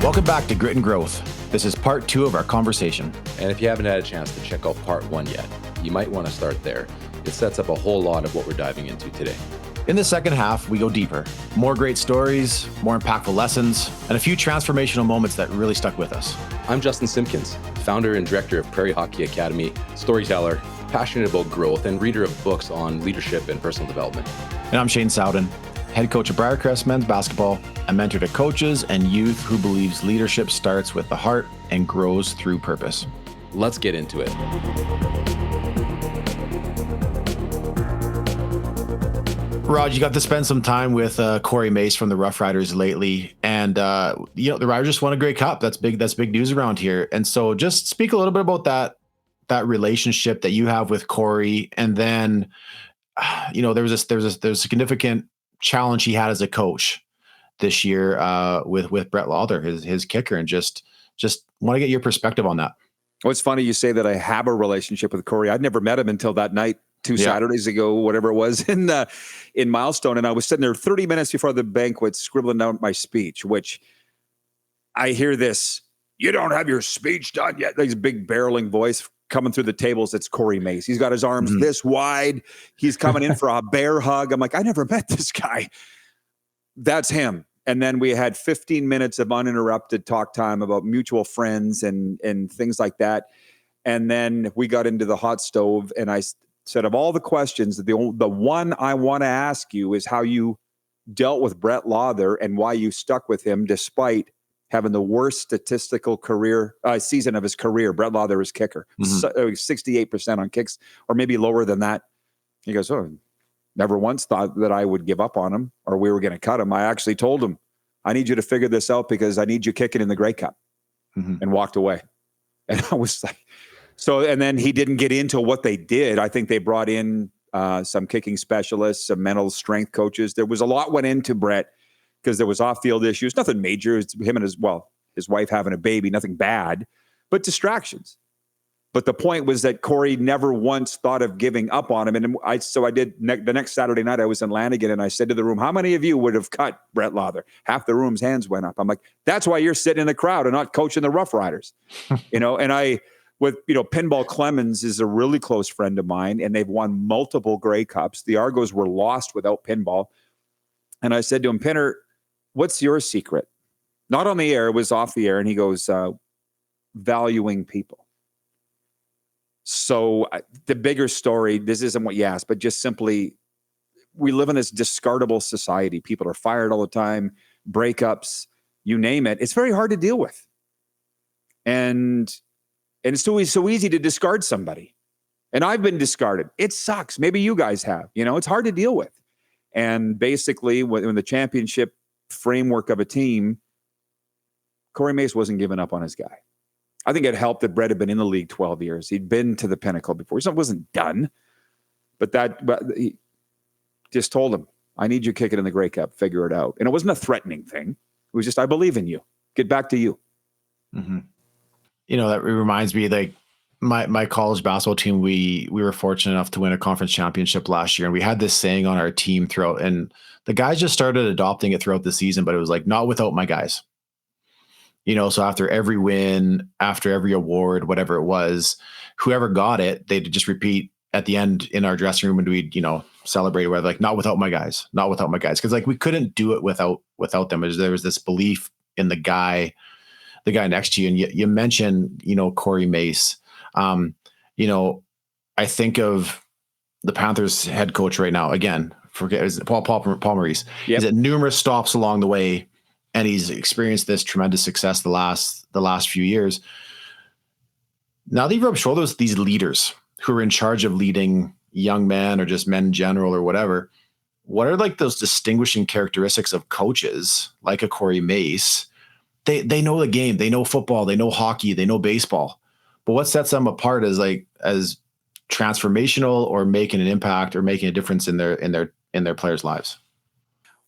Welcome back to Grit and Growth. This is part 2 of our conversation. And if you haven't had a chance to check out part 1 yet, you might want to start there. It sets up a whole lot of what we're diving into today. In the second half, we go deeper. More great stories, more impactful lessons, and a few transformational moments that really stuck with us. I'm Justin Simpkins, founder and director of Prairie Hockey Academy, storyteller, passionate about growth, and reader of books on leadership and personal development. And I'm Shane Sowden, head coach of Briarcrest men's basketball, a mentor to coaches and youth who believes leadership starts with the heart and grows through purpose. Let's get into it. Rod, you got to spend some time with Corey Mace from the Rough Riders lately, and the Riders just won a Grey Cup. That's big. That's big news around here. And so, just speak a little bit about that relationship that you have with Corey, and then, there's a significant challenge he had as a coach this year with Brett Lauder, his kicker, and just want to get your perspective on that. Well, it's funny you say that I have a relationship with Corey. I'd never met him until that night. Two Saturdays ago, whatever it was, in Milestone. And I was sitting there 30 minutes before the banquet scribbling down my speech, which I hear this, "You don't have your speech done yet." This big barreling voice coming through the tables. It's Corey Mace. He's got his arms this wide. He's coming in for a bear hug. I'm like, I never met this guy. That's him. And then we had 15 minutes of uninterrupted talk time about mutual friends and things like that. And then we got into the hot stove, and I said, of all the questions, the one I want to ask you is how you dealt with Brett Lauder and why you stuck with him despite having the worst statistical season of his career. Brett Lauder, his kicker, 68% on kicks, or maybe lower than that. He goes, "Oh, never once thought that I would give up on him or we were going to cut him. I actually told him, I need you to figure this out because I need you kicking in the Grey Cup," and walked away. And I was like, and then he didn't get into what they did. I think they brought in some kicking specialists, some mental strength coaches. There was a lot went into Brett because there was off-field issues, nothing major. It's him and his wife having a baby, nothing bad, but distractions. But the point was that Corey never once thought of giving up on him. And I did the next Saturday night, I was in Lanigan, and I said to the room, how many of you would have cut Brett Lauder? Half the room's hands went up. I'm like, that's why you're sitting in the crowd and not coaching the Rough Riders. And Pinball Clemens is a really close friend of mine, and they've won multiple Grey Cups. The Argos were lost without Pinball. And I said to him, Pinner, what's your secret? Not on the air, it was off the air. And he goes, valuing people. So the bigger story, this isn't what you asked, but just simply, we live in this discardable society. People are fired all the time, breakups, you name it. It's very hard to deal with. And it's so easy to discard somebody. And I've been discarded. It sucks. Maybe you guys have. It's hard to deal with. And basically, when the championship framework of a team, Corey Mace wasn't giving up on his guy. I think it helped that Brett had been in the league 12 years. He'd been to the pinnacle before. So it wasn't done. But he just told him, I need you kicking in the Grey Cup. Figure it out. And it wasn't a threatening thing. It was just, I believe in you. Get back to you. Mm-hmm. That reminds me, like my college basketball team, we were fortunate enough to win a conference championship last year. And we had this saying on our team throughout, and the guys just started adopting it throughout the season, but it was like, not without my guys. So after every win, after every award, whatever it was, whoever got it, they'd just repeat at the end in our dressing room, and we'd, celebrate where like, not without my guys, not without my guys. Cause like we couldn't do it without them. There was this belief in the guy next to you. And you mentioned, Corey Mace. I think of the Panthers head coach right now, again, is it Paul Maurice. Yep. He's at numerous stops along the way, and he's experienced this tremendous success the last few years. Now that you've rubbed shoulders with these leaders who are in charge of leading young men or just men in general or whatever, what are like those distinguishing characteristics of coaches like a Corey Mace? They know the game, they know football, they know hockey, they know baseball. But what sets them apart as transformational or making an impact or making a difference in their players' lives?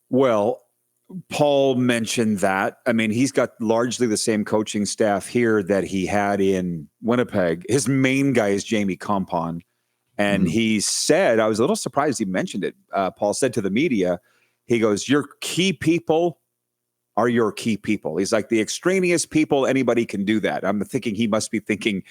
Well, Paul mentioned that. I mean, he's got largely the same coaching staff here that he had in Winnipeg. His main guy is Jamie Compon. And he said, I was a little surprised he mentioned it. Paul said to the media, he goes, your key people are your key people. He's like, the extraneous people, anybody can do that. I'm thinking he must be thinking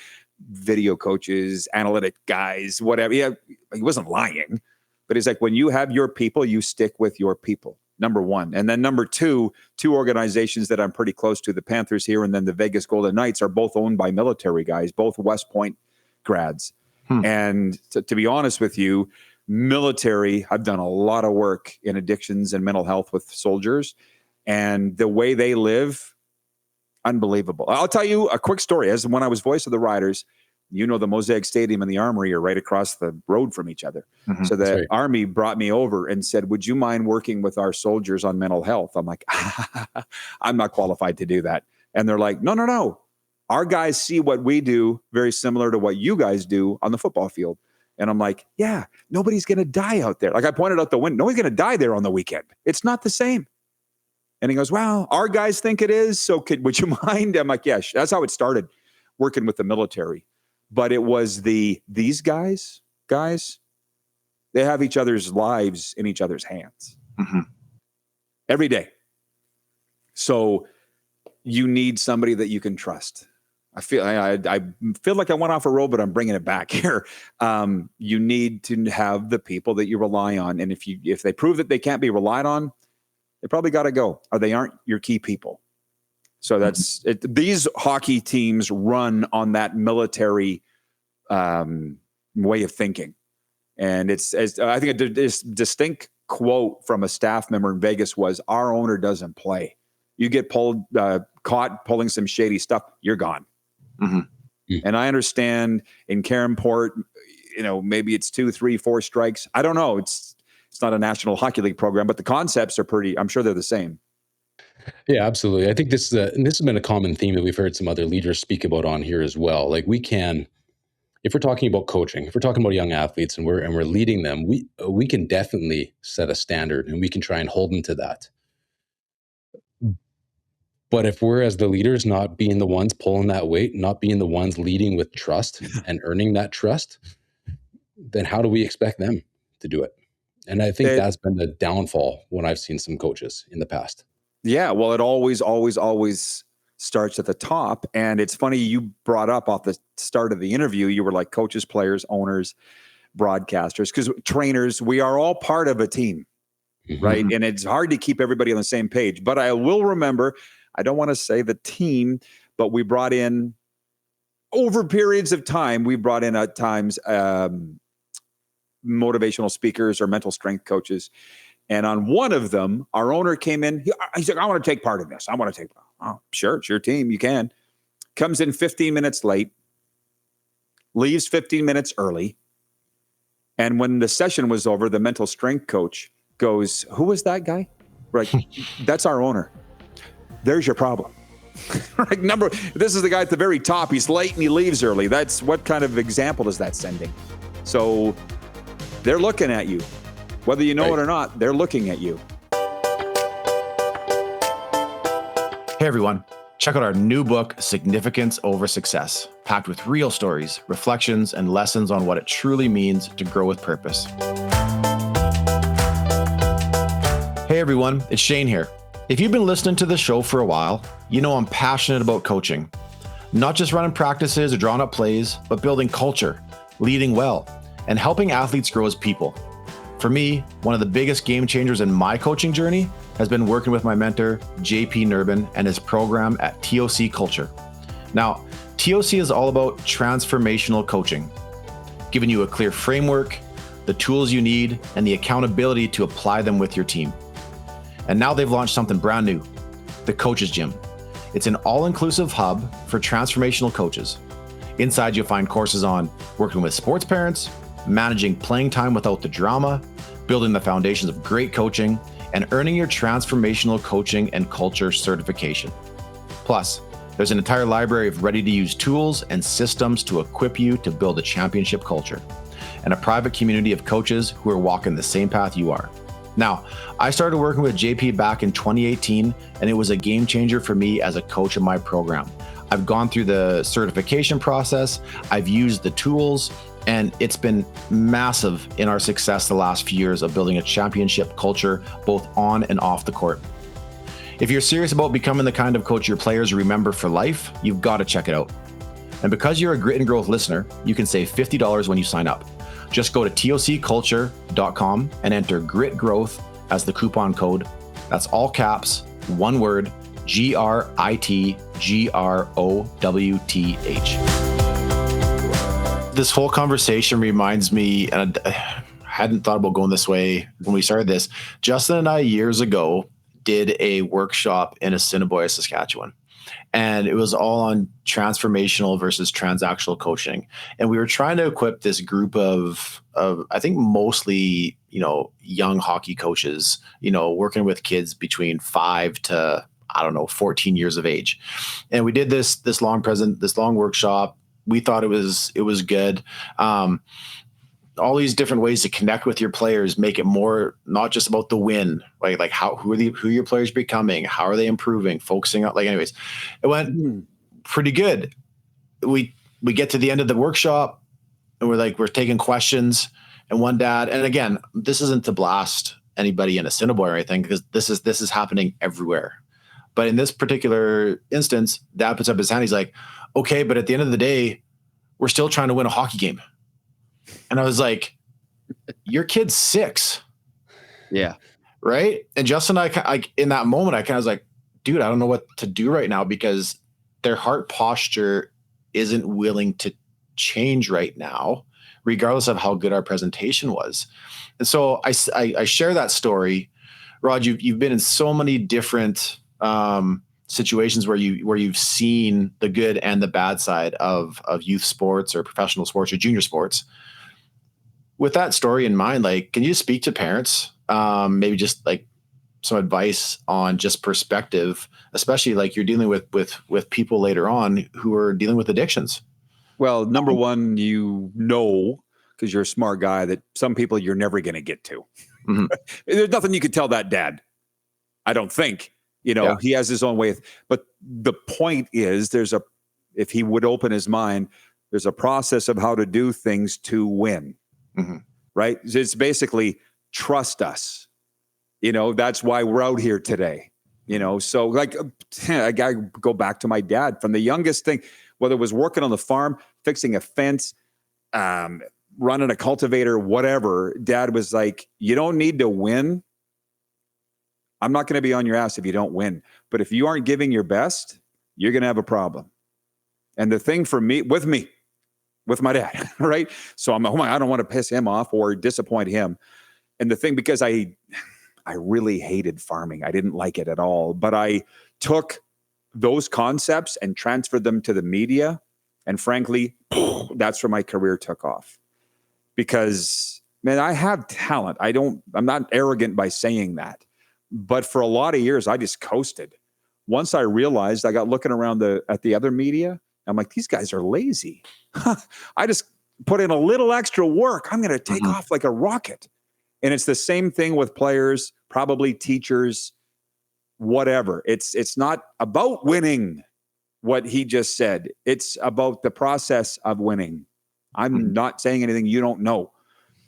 video coaches, analytic guys, whatever. Yeah, he wasn't lying. But he's like, when you have your people, you stick with your people, number one. And then number two organizations that I'm pretty close to, the Panthers here and then the Vegas Golden Knights, are both owned by military guys, both West Point grads. And to be honest with you, military, I've done a lot of work in addictions and mental health with soldiers. And the way they live, unbelievable. I'll tell you a quick story. As when I was voice of the Riders, you know, the Mosaic Stadium and the Armory are right across the road from each other. So the Army brought me over and said, would you mind working with our soldiers on mental health? I'm like, I'm not qualified to do that. And they're like, no. Our guys see what we do very similar to what you guys do on the football field. And I'm like, yeah, nobody's going to die out there. Like I pointed out the window, nobody's going to die there on the weekend. It's not the same. And he goes, well, our guys think it is. So would you mind? I'm like, yeah, that's how it started, working with the military. But it was these guys, they have each other's lives in each other's hands every day. So you need somebody that you can trust. I feel like I went off a road, but I'm bringing it back here. You need to have the people that you rely on. And if they prove that they can't be relied on, they probably got to go, or they aren't your key people. So that's it. These hockey teams run on that military way of thinking. And I think this distinct quote from a staff member in Vegas was, our owner doesn't play. You get caught pulling some shady stuff, you're gone. And I understand in Carenport, maybe it's 2, 3, 4 strikes. I don't know. It's not a National Hockey League program, but the concepts are I'm sure they're the same. Yeah, absolutely. I think this has been a common theme that we've heard some other leaders speak about on here as well. Like if we're talking about coaching, if we're talking about young athletes and we're leading them, we can definitely set a standard and we can try and hold them to that. But if we're, as the leaders, not being the ones pulling that weight, not being the ones leading with trust and earning that trust, then how do we expect them to do it? And I think that's been the downfall when I've seen some coaches in the past. Yeah, well, it always starts at the top. And it's funny, you brought up off the start of the interview, you were like coaches, players, owners, broadcasters, because trainers, we are all part of a team, right? And it's hard to keep everybody on the same page. But I will remember, I don't want to say the team, but we brought in, over periods of time, we brought in at times motivational speakers or mental strength coaches. And on one of them, our owner came in. He's like, I want to take part in this. I want to take part. Oh, sure, it's your team. You can. Comes in 15 minutes late, leaves 15 minutes early. And when the session was over, the mental strength coach goes, who was that guy? We're like, that's our owner. There's your problem. This is the guy at the very top. He's late and he leaves early. That's what kind of example is that sending? So they're looking at you. Whether you know it or not, they're looking at you. Hey everyone, check out our new book, Significance Over Success, packed with real stories, reflections, and lessons on what it truly means to grow with purpose. Hey everyone, it's Shane here. If you've been listening to the show for a while, you know I'm passionate about coaching. Not just running practices or drawing up plays, but building culture, leading well, and helping athletes grow as people. For me, one of the biggest game changers in my coaching journey has been working with my mentor, JP Nurbin, and his program at TOC Culture. Now, TOC is all about transformational coaching, giving you a clear framework, the tools you need, and the accountability to apply them with your team. And now they've launched something brand new, the Coaches Gym. It's an all-inclusive hub for transformational coaches. Inside, you'll find courses on working with sports parents, managing playing time without the drama, building the foundations of great coaching, and earning your transformational coaching and culture certification. Plus, there's an entire library of ready-to-use tools and systems to equip you to build a championship culture, and a private community of coaches who are walking the same path you are. Now, I started working with JP back in 2018, and it was a game changer for me as a coach in my program. I've gone through the certification process, I've used the tools, And it's been massive in our success the last few years of building a championship culture, both on and off the court. If you're serious about becoming the kind of coach your players remember for life, you've got to check it out. And because you're a Grit and Growth listener, you can save $50 when you sign up. Just go to tocculture.com and enter Grit Growth as the coupon code. That's all caps, one word, GRITGROWTH. This whole conversation reminds me, and I hadn't thought about going this way when we started this. Justin and I years ago did a workshop in Assiniboia, Saskatchewan. And it was all on transformational versus transactional coaching. And we were trying to equip this group of I think mostly, young hockey coaches, working with kids between 5 to, 14 years of age. And we did this long workshop. We thought it was good. All these different ways to connect with your players, make it more not just about the win, right? Like who are your players becoming? How are they improving? Focusing on anyways, it went pretty good. We get to the end of the workshop and we're taking questions, and one dad, and again, this isn't to blast anybody in Assiniboia or anything, because this is happening everywhere. But in this particular instance, dad puts up his hand. He's like, okay, but at the end of the day, we're still trying to win a hockey game. And I was like, your kid's 6. Yeah. Right. And Justin and I, in that moment, I kind of was like, dude, I don't know what to do right now, because their heart posture isn't willing to change right now, regardless of how good our presentation was. And so I share that story. Rod, you've been in so many different situations where you've seen the good and the bad side of youth sports or professional sports or junior sports. With that story in mind, can you speak to parents, maybe just some advice on just perspective, especially you're dealing with people later on who are dealing with addictions? Well, number one, because you're a smart guy, that some people you're never going to get to. Mm-hmm. There's nothing you could tell that dad. I don't think, He has his own way. But the point is, if he would open his mind, there's a process of how to do things to win. Mm-hmm. Right? It's basically trust us. That's why we're out here today. So I gotta go back to my dad. From the youngest thing, whether it was working on the farm, fixing a fence, running a cultivator, whatever, dad was like, you don't need to win. I'm not going to be on your ass if you don't win. But if you aren't giving your best, you're going to have a problem. And the thing for me, with my dad, right? So I don't want to piss him off or disappoint him. And the thing, because I really hated farming. I didn't like it at all. But I took those concepts and transferred them to the media. And frankly, that's where my career took off. Because, man, I have talent. I'm not arrogant by saying that. But for a lot of years, I just coasted. Once I realized, I got looking around at the other media. I'm like, these guys are lazy. I just put in a little extra work. I'm going to take off like a rocket. And it's the same thing with players, probably teachers, whatever. It's not about winning, what he just said. It's about the process of winning. I'm not saying anything you don't know.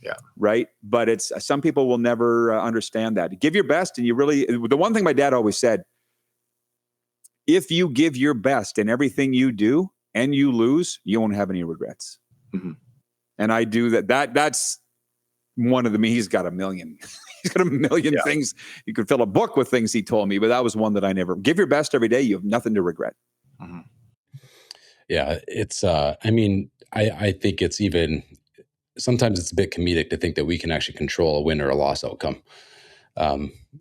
Yeah. Right. But it's some people will never understand that. Give your best. And the one thing my dad always said, if you give your best in everything you do and you lose, you won't have any regrets. Mm-hmm. And I do that. That's one of them. He's got a million. He's got a million things. You could fill a book with things he told me, but that was one that I never. Give your best every day. You have nothing to regret. Mm-hmm. Yeah, it's. I think it's even. Sometimes it's a bit comedic to think that we can actually control a win or a loss outcome.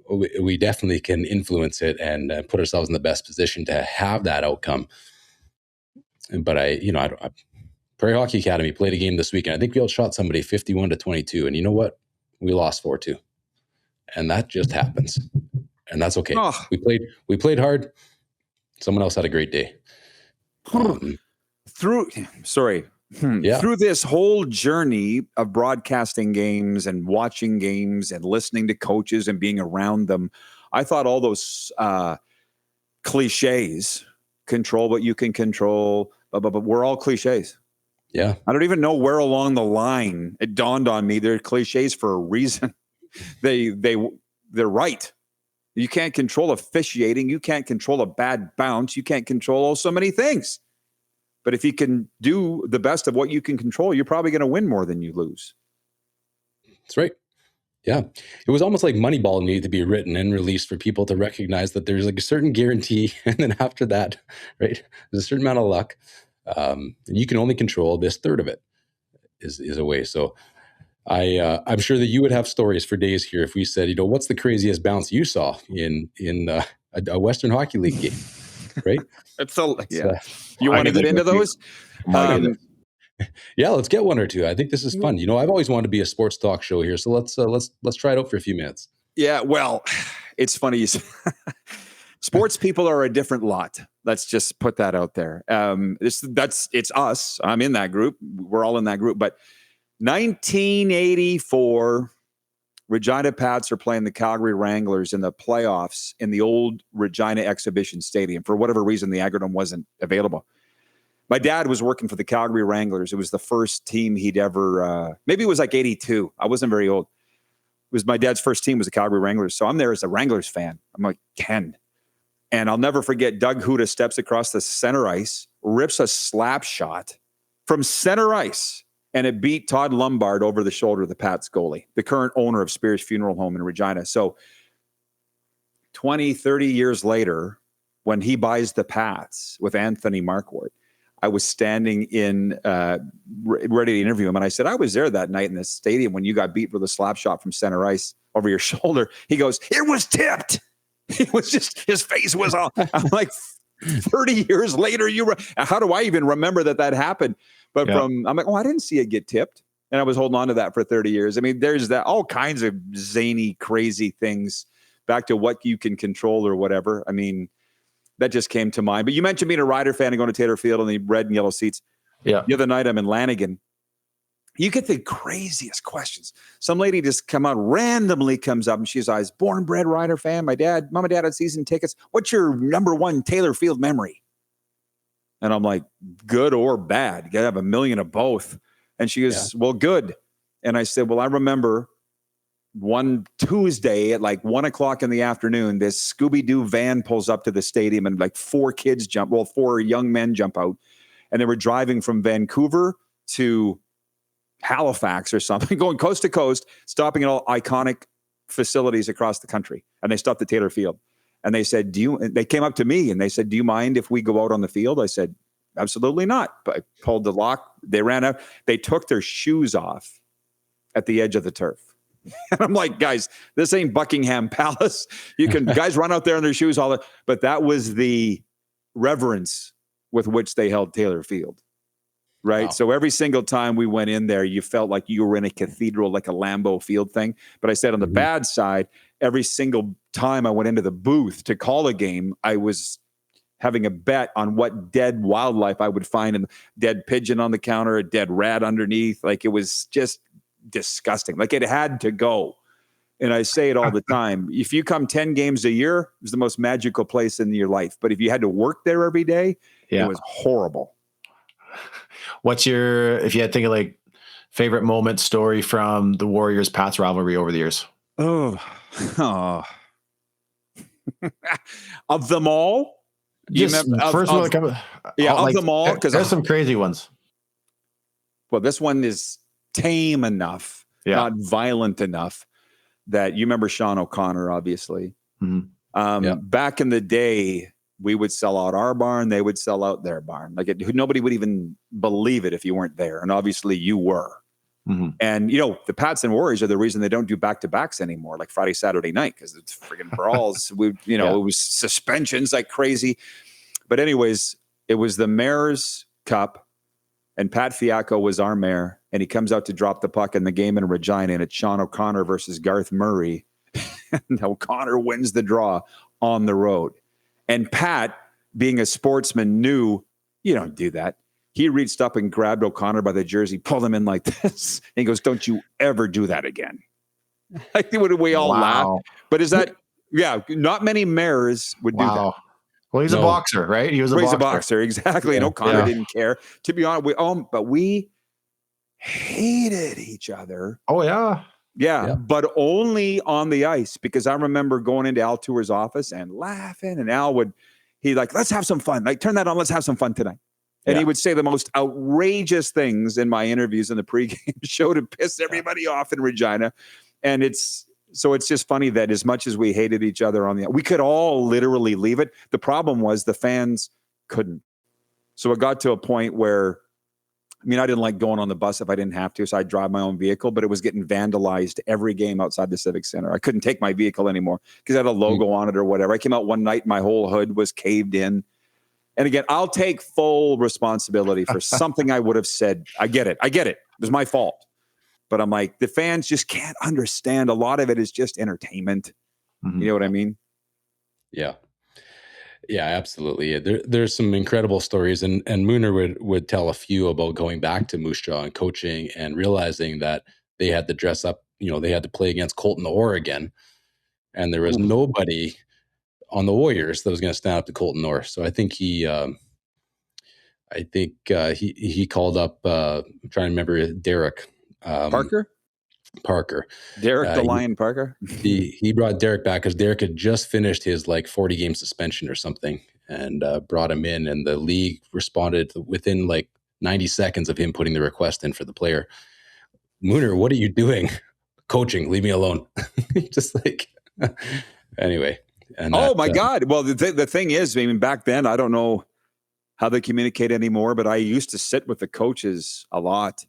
We definitely can influence it and put ourselves in the best position to have that outcome. But I Prairie Hockey Academy played a game this weekend. I think we outshot somebody 51-22. And you know what? We lost 4-2. And that just happens. And that's okay. Oh. We played hard. Someone else had a great day. Through this whole journey of broadcasting games and watching games and listening to coaches and being around them, I thought all those cliches, control what you can control, but we're all cliches. Yeah. I don't even know where along the line it dawned on me they're cliches for a reason. They're right. You can't control officiating. You can't control a bad bounce. You can't control so many things. But if you can do the best of what you can control, you're probably going to win more than you lose. That's right. Yeah. It was almost like Moneyball needed to be written and released for people to recognize that there's like a certain guarantee. And then after that, right, there's a certain amount of luck. You can only control this third of it is a way. So I'm sure that you would have stories for days here if we said, what's the craziest bounce you saw in a Western Hockey League game, right? Yeah. You want to get into those? Yeah, let's get one or two. I think this is fun. I've always wanted to be a sports talk show here, so let's try it out for a few minutes. Yeah, well, it's funny. Sports people are a different lot. Let's just put that out there. It's us. I'm in that group. We're all in that group. But 1984, Regina Pats are playing the Calgary Wranglers in the playoffs in the old Regina Exhibition Stadium. For whatever reason, the Agrodome wasn't available. My dad was working for the Calgary Wranglers. It was the first team he'd ever, maybe it was like 82. I wasn't very old. It was my dad's first team was the Calgary Wranglers. So I'm there as a Wranglers fan. I'm like 10. And I'll never forget Doug Huda steps across the center ice, rips a slap shot from center ice, and it beat Todd Lombard over the shoulder of the Pats goalie, the current owner of Spears Funeral Home in Regina. So 20, 30 years later, when he buys the Pats with Anthony Marquardt, I was standing in, ready to interview him. And I said, I was there that night in the stadium when you got beat with a slap shot from center ice over your shoulder. He goes, it was tipped. It was just, his face was all, I'm like, 30 years later, how do I even remember that happened? But I'm like, I didn't see it get tipped. And I was holding on to that for 30 years. I mean, there's that all kinds of zany, crazy things back to what you can control or whatever. I mean, that just came to mind. But you mentioned being a Rider fan and going to Taylor Field in the red and yellow seats. Yeah. The other night I'm in Lanigan. You get the craziest questions. Some lady just randomly comes up and she's I was born bred Rider fan. Mom and dad had season tickets. What's your number one Taylor Field memory? And I'm like, good or bad? You gotta have a million of both. And she goes, well, good. And I said, well, I remember one Tuesday at like 1:00 in the afternoon, this Scooby-Doo van pulls up to the stadium and like four young men jump out. And they were driving from Vancouver to Halifax or something, going coast to coast, stopping at all iconic facilities across the country. And they stopped at Taylor Field. And they said, they came up to me and they said, do you mind if we go out on the field? I said, absolutely not. But I pulled the lock. They ran out. They took their shoes off at the edge of the turf. And I'm like, guys, this ain't Buckingham Palace. You can guys run out there in their shoes all that. But that was the reverence with which they held Taylor Field. Right. Wow. So every single time we went in there, you felt like you were in a cathedral, like a Lambeau Field thing. But I said on the bad side, every single time I went into the booth to call a game, I was having a bet on what dead wildlife I would find, and dead pigeon on the counter, a dead rat underneath. Like it was just disgusting. Like it had to go. And I say it all the time. If you come 10 games a year, it was the most magical place in your life. But if you had to work there every day, it was horrible. What's if you had to think of like favorite moment story from the Warriors Pats rivalry over the years? Oh. Of them all? Just first one. Of them all. Because there's some crazy ones. Well, this one is tame enough, not violent enough that you remember Sean O'Connor, obviously. Mm-hmm. Back in the day, we would sell out our barn. They would sell out their barn. Like nobody would even believe it if you weren't there. And obviously you were. Mm-hmm. And, the Pats and Warriors are the reason they don't do back-to-backs anymore, like Friday, Saturday night, because it's friggin' brawls. It was suspensions like crazy. But anyways, it was the Mayor's Cup, and Pat Fiacco was our mayor, and he comes out to drop the puck in the game in Regina, and it's Sean O'Connor versus Garth Murray. And O'Connor wins the draw on the road. And Pat, being a sportsman, knew you don't do that. He reached up and grabbed O'Connor by the jersey, pulled him in like this. And he goes, don't you ever do that again. I think we all laugh. But is that, not many mayors would do that. Well, he's a boxer, right? He was a He's boxer. a boxer, exactly. Yeah. O'Connor didn't care. To be honest, but we hated each other. Oh, yeah. Yeah, but only on the ice, because I remember going into Al Tour's office and laughing, and he'd like, let's have some fun. Like, turn that on. Let's have some fun tonight. And he would say the most outrageous things in my interviews in the pregame show to piss everybody off in Regina. And it's just funny that as much as we hated each other we could all literally leave it. The problem was the fans couldn't. So it got to a point where, I mean, I didn't like going on the bus if I didn't have to, so I'd drive my own vehicle, but it was getting vandalized every game outside the Civic Center. I couldn't take my vehicle anymore because it had a logo on it or whatever. I came out one night, my whole hood was caved in. And again, I'll take full responsibility for something I would have said. I get it. It was my fault. But I'm like, the fans just can't understand. A lot of it is just entertainment. You know what I mean? Yeah. Yeah, absolutely. There's some incredible stories, and Mooner would tell a few about going back to Moose Jaw and coaching and realizing that they had to dress up, they had to play against Colton Orr again, and there was nobody on the Warriors that was going to stand up to Colton Orr. So I think he called up, I'm trying to remember, Derek Parker. Derek the Lion Parker. He brought Derek back because Derek had just finished his 40-game suspension or something, and brought him in, and the league responded within 90 seconds of him putting the request in for the player. Mooner, what are you doing? Coaching, leave me alone. Just anyway. And my God. Well, the thing is, I mean, back then, I don't know how they communicate anymore, but I used to sit with the coaches a lot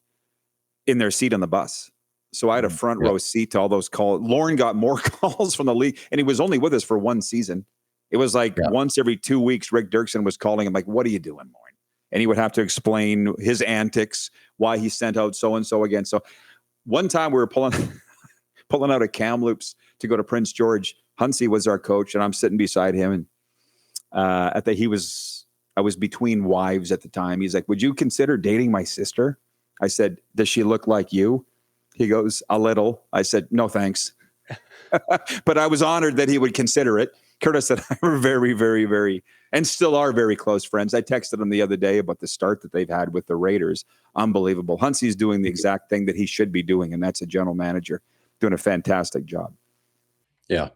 in their seat on the bus. So I had a front row seat to all those calls. Lauren got more calls from the league, and he was only with us for one season. It was once every 2 weeks, Rick Dirksen was calling him, like, what are you doing, Lauren? And he would have to explain his antics, why he sent out so-and-so again. So one time we were pulling out of Kamloops to go to Prince George. Hunsey was our coach, and I'm sitting beside him. And I was between wives at the time. He's like, would you consider dating my sister? I said, does she look like you? He goes, a little. I said, no, thanks. But I was honored that he would consider it. Curtis and I were very, very, very, and still are very close friends. I texted him the other day about the start that they've had with the Raiders. Unbelievable. Hunsey's doing the exact thing that he should be doing, and that's a general manager doing a fantastic job. Yeah,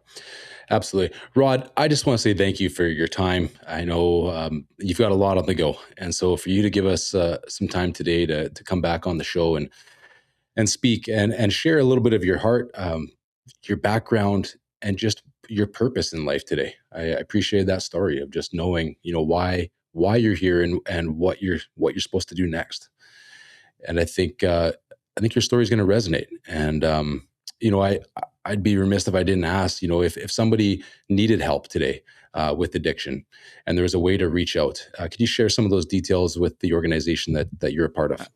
absolutely. Rod, I just want to say thank you for your time. I know you've got a lot on the go. And so for you to give us some time today to come back on the show and speak and share a little bit of your heart, your background, and just your purpose in life today. I appreciate that story of just knowing, why you're here and what you're supposed to do next. And I think your story is going to resonate. And I'd be remiss if I didn't ask, if somebody needed help today with addiction and there was a way to reach out, could you share some of those details with the organization that you're a part of?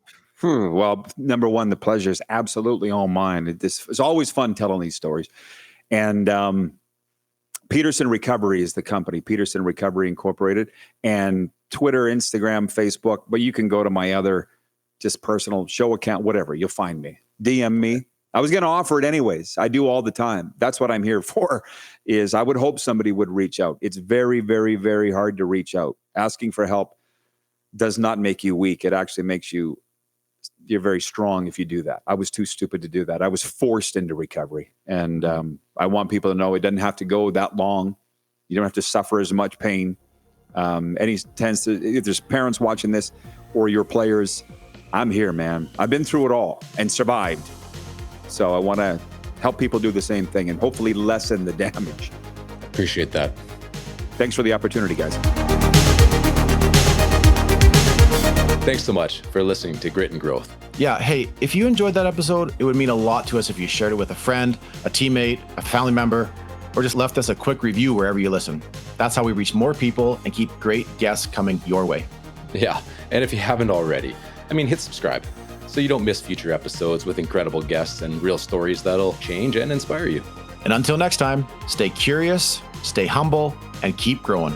Well, number one, the pleasure is absolutely all mine. It's always fun telling these stories. And Pedersen Recovery is the company, Pedersen Recovery Incorporated, and Twitter, Instagram, Facebook. But you can go to my other just personal show account, whatever. You'll find me. DM me. I was going to offer it anyways. I do all the time. That's what I'm here for, is I would hope somebody would reach out. It's very, very, very hard to reach out. Asking for help does not make you weak. It actually makes you're very strong if you do that. I was too stupid to do that. I was forced into recovery. And I want people to know it doesn't have to go that long. You don't have to suffer as much pain. If there's parents watching this or your players, I'm here, man. I've been through it all and survived. So I want to help people do the same thing and hopefully lessen the damage. Appreciate that. Thanks for the opportunity, guys. Thanks so much for listening to Grit and Growth. Yeah, hey, if you enjoyed that episode, it would mean a lot to us if you shared it with a friend, a teammate, a family member, or just left us a quick review wherever you listen. That's how we reach more people and keep great guests coming your way. Yeah, and if you haven't already, hit subscribe so you don't miss future episodes with incredible guests and real stories that'll change and inspire you. And until next time, stay curious, stay humble, and keep growing.